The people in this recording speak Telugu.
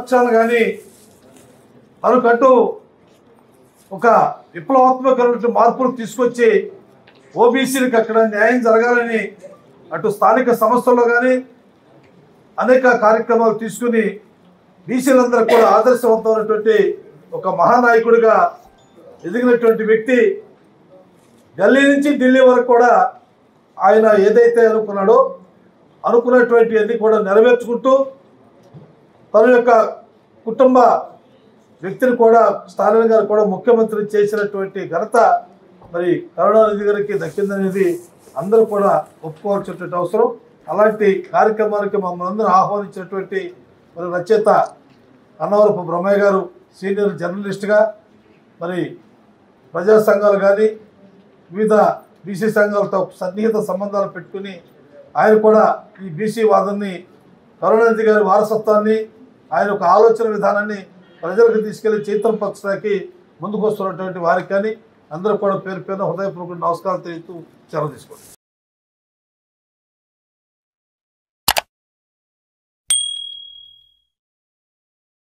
పక్షాన కానీ తనకంటూ ఒక విప్లవాత్మకమైన మార్పులు తీసుకొచ్చి ఓబీసీలకు అక్కడ న్యాయం జరగాలని అటు స్థానిక సంస్థల్లో కానీ అనేక కార్యక్రమాలు తీసుకుని బీసీలందరూ కూడా ఆదర్శవంతమైనటువంటి ఒక మహానాయకుడిగా ఎదిగినటువంటి వ్యక్తి. ఢిల్లీ నుంచి ఢిల్లీ వరకు కూడా ఆయన ఏదైతే అనుకున్నాడో అనుకున్నటువంటి అన్ని కూడా నెరవేర్చుకుంటూ తన యొక్క కుటుంబ వ్యక్తిని కూడా స్టాలిన్ గారు కూడా ముఖ్యమంత్రి చేసినటువంటి ఘనత మరి కరుణానిధి గారికి దక్కిందనేది అందరూ కూడా ఒప్పుకోవాల్సినటువంటి అవసరం. అలాంటి కార్యక్రమానికి మమ్మల్ని అందరూ ఆహ్వానించినటువంటి మరి రచయిత అన్నవరపు బ్రహ్మయ్య గారు సీనియర్ జర్నలిస్ట్గా మరి ప్రజా సంఘాలు కానీ వివిధ బీసీ సంఘాలతో సన్నిహిత సంబంధాలు పెట్టుకుని ఆయన కూడా ఈ బీసీ వాదాన్ని కరుణానిధి గారి వారసత్వాన్ని ఆయన ఒక ఆలోచన విధానాన్ని ప్రజలకు తీసుకెళ్లి చైతన్యపరచడానికి ముందుకు వస్తున్నటువంటి వారికి కానీ అందరూ కూడా పేరు పేరున హృదయపూర్వక నమస్కారాలు తెలుపుతూ సెలవు తీసుకోండి.